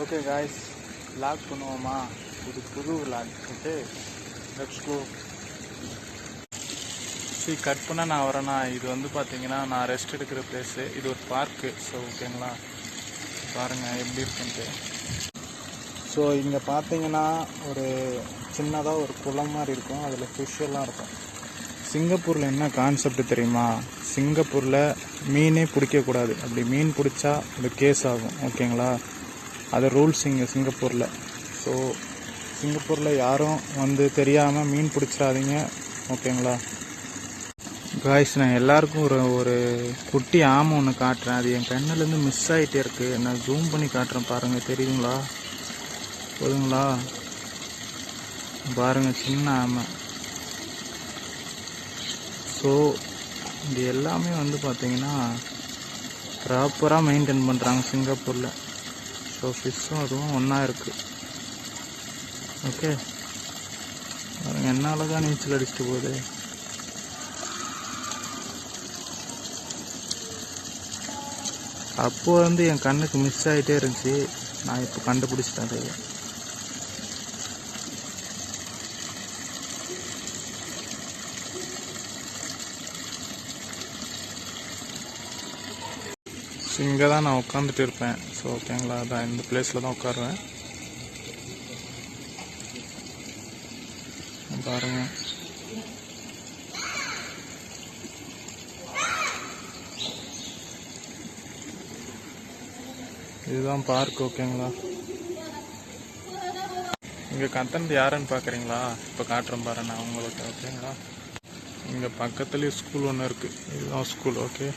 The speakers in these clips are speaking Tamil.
ஓகே காய்ஸ், விளாக் பண்ணுவோமா? இது புது vlog. Okay, let's go. Cut பண்ண நான் வரேன்னா, இது வந்து பார்த்தீங்கன்னா நான் ரெஸ்ட் எடுக்கிற பிளேஸு. இது ஒரு பார்க்கு. ஸோ ஓகேங்களா, பாருங்கள் எப்படி இருக்குன்ட்டு. ஸோ இங்கே பார்த்தீங்கன்னா ஒரு சின்னதாக ஒரு குளம் மாதிரி இருக்கும், அதில் ஃபிஷ் எல்லாம் இருக்கும். சிங்கப்பூரில் என்ன கான்செப்ட் தெரியுமா? சிங்கப்பூரில் மீனே பிடிக்கக்கூடாது. அப்படி மீன் பிடிச்சா அது கேஸ் ஆகும். ஓகேங்களா, அது ரூல்ஸ் இங்கே சிங்கப்பூரில். ஸோ சிங்கப்பூரில் யாரும் வந்து தெரியாமல் மீன் பிடிச்சிடாதீங்க. ஓகேங்களா காய்ஸ், நான் எல்லாருக்கும் ஒரு குட்டி ஆமை ஒன்று காட்டுறேன். அது என் கண்ணிலேருந்து மிஸ் ஆகிட்டே இருக்குது. நான் ஜூம் பண்ணி காட்டுறேன், பாருங்கள். தெரியுங்களா? போதுங்களா? பாருங்கள், சின்ன ஆமை. ஸோ இது எல்லாமே வந்து பார்த்தீங்கன்னா ப்ராப்பராக மெயின்டைன் பண்ணுறாங்க சிங்கப்பூரில். ஸோ ஃபிஷ்ஷும் அதுவும் ஒன்றா இருக்குது. ஓகே, பாருங்கள் என்ன அழகாக நீச்சல் அடிச்சுட்டு போகுது. அப்போது வந்து என் கண்ணுக்கு மிஸ் ஆகிட்டே இருந்துச்சு. நான் இப்போ கண்டுபிடிச்சிட்டேன் அதை. ஸோ இங்கே தான் நான் உட்காந்துட்டு இருப்பேன். ஸோ ஓகேங்களா, அதான் இந்த பிளேஸில் தான் உட்காருவேன். பாருங்க, இதுதான் பார்க். ஓகேங்களா, இங்கே கத்தனது யாருன்னு பார்க்குறீங்களா? இப்போ காட்டுறேன் பாரு நான் உங்களுக்கு. ஓகேங்களா, இங்கே பக்கத்துலேயே ஸ்கூல் ஒன்று இருக்குது. இதுதான் ஸ்கூல். ஓகே,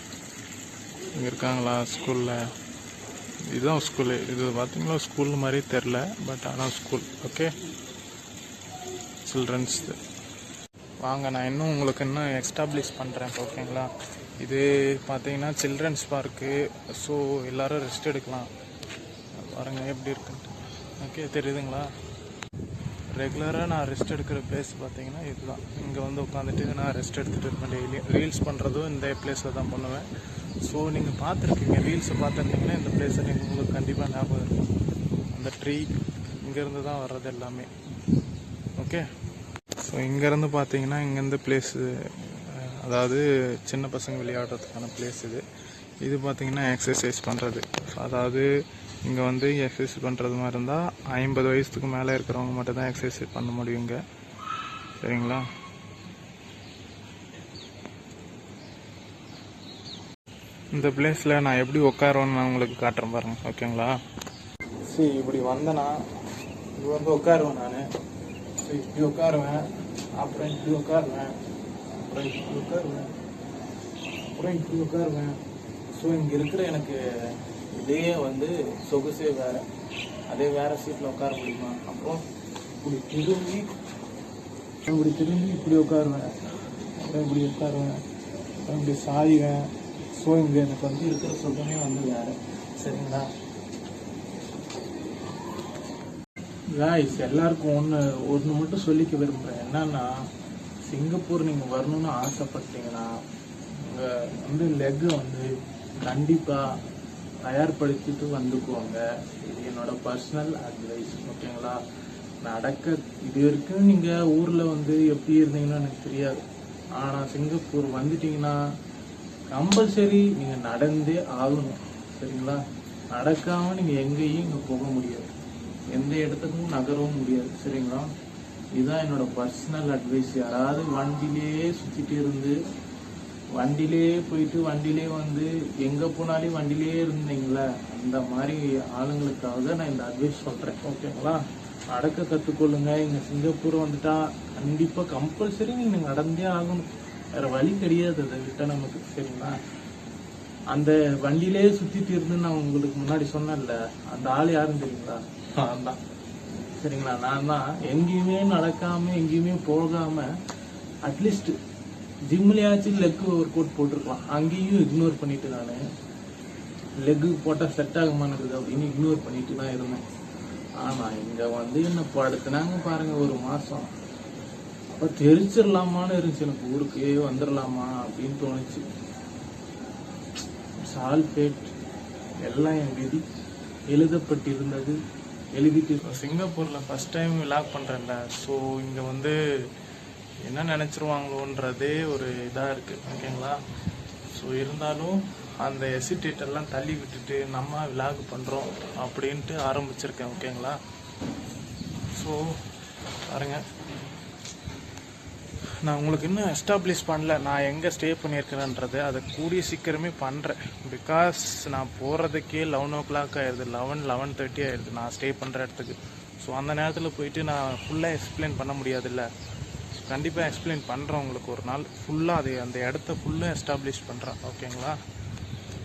இங்கே இருக்காங்களா ஸ்கூலில்? இதுதான் ஸ்கூலு. இது பார்த்தீங்களா, ஸ்கூல் மாதிரி தெரில, பட் ஆனால் ஸ்கூல். Okay, children's. வாங்க, நான் உங்களுக்கு இன்னும் எக்ஸ்டாப்ளிஷ் பண்ணுறேன். ஓகேங்களா, இது பார்த்தீங்கன்னா சில்ட்ரன்ஸ் பார்க்கு. ஸோ எல்லோரும் ரெஸ்ட் எடுக்கலாம். பாருங்கள் எப்படி இருக்குன்ட்டு. ஓகே, தெரியுதுங்களா? ரெகுலராக நான் ரெஸ்ட் எடுக்கிற பிளேஸ் பார்த்தீங்கன்னா இதுதான். இங்கே வந்து உட்காந்துட்டு நான் ரெஸ்ட் எடுத்துகிட்டு இருப்பேன். டெய்லி ரீல்ஸ் பண்ணுறதும் இந்த பிளேஸில் தான் பண்ணுவேன். ஸோ நீங்கள் பார்த்துருக்கீங்க, ரீல்ஸை பார்த்துருந்தீங்கன்னா இந்த பிளேஸை உங்களுக்கு கண்டிப்பாக ஞாபகம் இருக்கும். அந்த ட்ரீ இங்கேருந்து தான் வர்றது எல்லாமே. ஓகே, ஸோ இங்கேருந்து பார்த்தீங்கன்னா இங்கேருந்து பிளேஸு, அதாவது சின்ன பசங்க விளையாடுறதுக்கான பிளேஸ் இது. இது பார்த்தீங்கன்னா எக்ஸசைஸ் பண்ணுறது. அதாவது இங்கே வந்து எக்ஸசைஸ் பண்ணுறது மாதிரி இருந்தால் 50 வயசுக்கு மேலே இருக்கிறவங்க மட்டும் தான் எக்ஸசைஸ் பண்ண முடியும் இங்கே. சரிங்களா, இந்த பிளேஸில் நான் எப்படி உட்காருவேன்னு நான் உங்களுக்கு காட்டுறேன் பாருங்கள். ஓகேங்களா, சரி இப்படி வந்தேன்னா இது வந்து உட்காருவேன் நான். ஸோ இப்படி உட்காருவேன், அப்புறம் இப்படி உட்காருவேன், அப்புறம் இப்படி உட்காருவேன், அப்புறம் இப்படி உட்காருவேன். ஸோ இங்கே இருக்கிற எனக்கு இதே வந்து சொகுசே வேறு. அதே வேறு சீட்டில் உட்கார முடியுமா? அப்புறம் இப்படி திரும்பி இப்படி உட்காருவேன், அப்புறம் இப்படி உட்காருவேன், அப்புறம் இப்படி சாய்வேன். ஸோ இங்கே எனக்கு வந்து இருக்கிற சுகமே வந்து வேறு. சரிங்களா காய்ஸ், எல்லாருக்கும் ஒன்று மட்டும் சொல்லிக்க விரும்புகிறேன். என்னன்னா, சிங்கப்பூர் நீங்கள் வரணும்னு ஆசைப்பட்டீங்கன்னா உங்கள் வந்து லெக்கை வந்து கண்டிப்பாக தயார்படுத்திட்டு வந்துக்குவாங்க. இது என்னோட பர்சனல் அட்வைஸ். ஓகேங்களா, இது வரைக்கும் நீங்கள் ஊரில் வந்து எப்படி இருந்தீங்கன்னா எனக்கு தெரியாது. ஆனால் சிங்கப்பூர் வந்துட்டீங்கன்னா கம்பல்சரி நீங்கள் நடந்தே ஆகணும். சரிங்களா, நடக்காமல் நீங்கள் எங்கேயும் இங்கே போக முடியாது, எந்த இடத்துக்கும் நகரவும் முடியாது. சரிங்களா, இதுதான் என்னோட பர்சனல் அட்வைஸ். யாராவது வண்டியிலே சுற்றிட்டு இருந்து வண்டியிலே போயிட்டு வண்டியிலே வந்து எங்கே போனாலும் வண்டியிலே இருந்தீங்களா, அந்த மாதிரி ஆளுங்களுக்காக நான் இந்த அட்வைஸ் சொல்கிறேன். ஓகேங்களா, நடக்க கற்றுக்கொள்ளுங்க. இங்கே சிங்கப்பூர் வந்துட்டா கண்டிப்பாக கம்பல்சரி நீங்கள் நடந்தே ஆகணும், வேறு வழி கிடையாது அதை விட்ட நமக்கு. சரிங்களா, அந்த வண்டியிலே சுற்றிட்டு இருந்து நான் உங்களுக்கு முன்னாடி சொன்னேன்ல, அந்த ஆள் யாருன்னு தெரியுங்களா? நான் தான். சரிங்களா, நான் தான் எங்கேயுமே நடக்காமல் எங்கேயுமே போகாமல் அட்லீஸ்ட் ஜிம்லையாச்சும் லெக்கு ஒர்க் அவுட் போட்டிருக்கலாம். அங்கேயும் இக்னோர் பண்ணிட்டு நான் லெக்கு போட்டால் செட் ஆகுமானுக்குது அப்படின்னு இக்னோர் பண்ணிட்டு தான் இருந்தேன். ஆனால் இங்கே வந்து என்ன படுத்துனாங்க பாருங்கள், ஒரு மாதம். அப்போ தெரிச்சிடலாமான்னு இருந்துச்சு எனக்கு, ஊருக்கு வந்துடலாமா அப்படின்னு தோணுச்சு. சால்ஃபேட் எல்லாம் என் விதி. எழுதப்பட்டிருந்தது எழுதிட்டு. சிங்கப்பூரில் ஃபஸ்ட் டைம் விலாக் பண்ணுறேன்ல, ஸோ இங்கே வந்து என்ன நினச்சிருவாங்களோன்றதே ஒரு இதாக இருக்குது, ஓகேங்களா. ஸோ இருந்தாலும் அந்த எசிடேட்டெல்லாம் தள்ளி விட்டுட்டு நம்ம விலாக் பண்ணுறோம் அப்படின்ட்டு ஆரம்பிச்சிருக்கேன், ஓகேங்களா. ஸோ பாருங்கள், நான் உங்களுக்கு இன்னும் எஸ்டாப்ளிஷ் பண்ணல நான் எங்கே ஸ்டே பண்ணியிருக்கிறேன்றது. அதை கூடிய சீக்கிரமே பண்ணுறேன். பிகாஸ் நான் போகிறதுக்கே 11 o'clock ஆயிடுது, 11:30 ஆயிடுது நான் ஸ்டே பண்ணுற இடத்துக்கு. ஸோ அந்த நேரத்தில் போயிட்டு நான் ஃபுல்லாக எக்ஸ்பிளைன் பண்ண முடியாதுல்ல. கண்டிப்பாக எக்ஸ்பிளைன் பண்ணுறேன் உங்களுக்கு ஒரு நாள் ஃபுல்லாக. அது அந்த இடத்த ஃபுல்லாக எஸ்டாப்ளிஷ் பண்ணுறேன், ஓகேங்களா.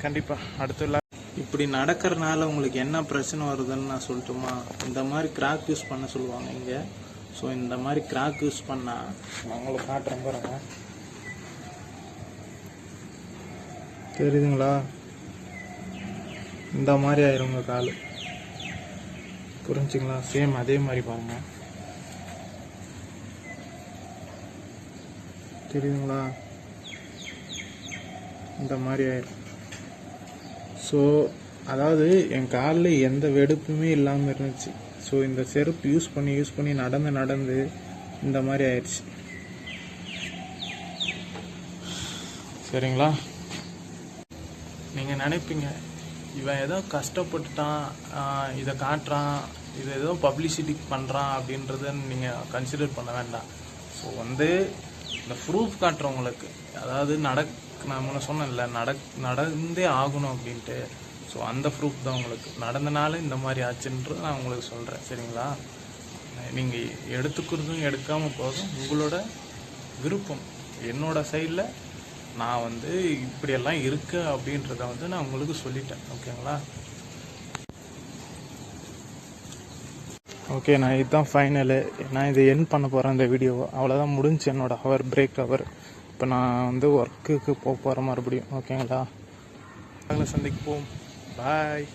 கண்டிப்பாக அடுத்த இப்படி நடக்கிறனால உங்களுக்கு என்ன பிரச்சனை வருதுன்னு நான் சொல்லட்டுமா. இந்த மாதிரி கிராக் யூஸ் பண்ண சொல்லுவாங்க இங்கே. ஸோ இந்த மாதிரி கிராக் யூஸ் பண்ணால் நான் உங்களுக்கு காட்டுறேன் பாருங்க, தெரியுதுங்களா. இந்த மாதிரி ஆயிருங்க கால், புரிஞ்சுங்களா. சேம் அதே மாதிரி பாருங்க, தெரியுதுங்களா, இந்த மாதிரி ஆயிரும். ஸோ அதாவது என் காலில் எந்த வெடுப்புமே இல்லாமல் இருந்துச்சு. ஸோ இந்த செருப்பு யூஸ் பண்ணி நடந்து இந்த மாதிரி ஆயிடுச்சு, சரிங்களா. நீங்கள் நினைப்பீங்க இவன் ஏதோ கஷ்டப்பட்டுட்டான், இதை காட்டுறான், இதை ஏதோ பப்ளிசிட்டி பண்ணுறான் அப்படின்றத நீங்கள் கன்சிடர் பண்ண வேண்டாம். ஸோ வந்து இந்த ப்ரூஃப் காட்டுறவங்களுக்கு, அதாவது நான் முன்ன சொன்னேன்ல நடந்தே ஆகணும் அப்படின்ட்டு. ஸோ அந்த ப்ரூஃப் தான் உங்களுக்கு நடந்தனால இந்த மாதிரி ஆச்சுன்றது நான் உங்களுக்கு சொல்கிறேன், சரிங்களா. நீங்கள் எடுத்துக்கிறதும் எடுக்காமல் போதும் உங்களோட விருப்பம். என்னோட சைடில் நான் வந்து இப்படியெல்லாம் இருக்கு அப்படின்றத வந்து நான் உங்களுக்கு சொல்லிட்டேன், ஓகேங்களா. ஓகே, நான் இதுதான் ஃபைனலு. நான் இதை என் பண்ண போகிறேன் இந்த வீடியோவை. அவ்வளோதான், முடிஞ்சு என்னோட ஹவர், பிரேக் ஹவர். இப்போ நான் வந்து ஒர்க்குக்கு போக போகிற மறுபடியும், ஓகேங்களா. சந்திப்போம், பாய்.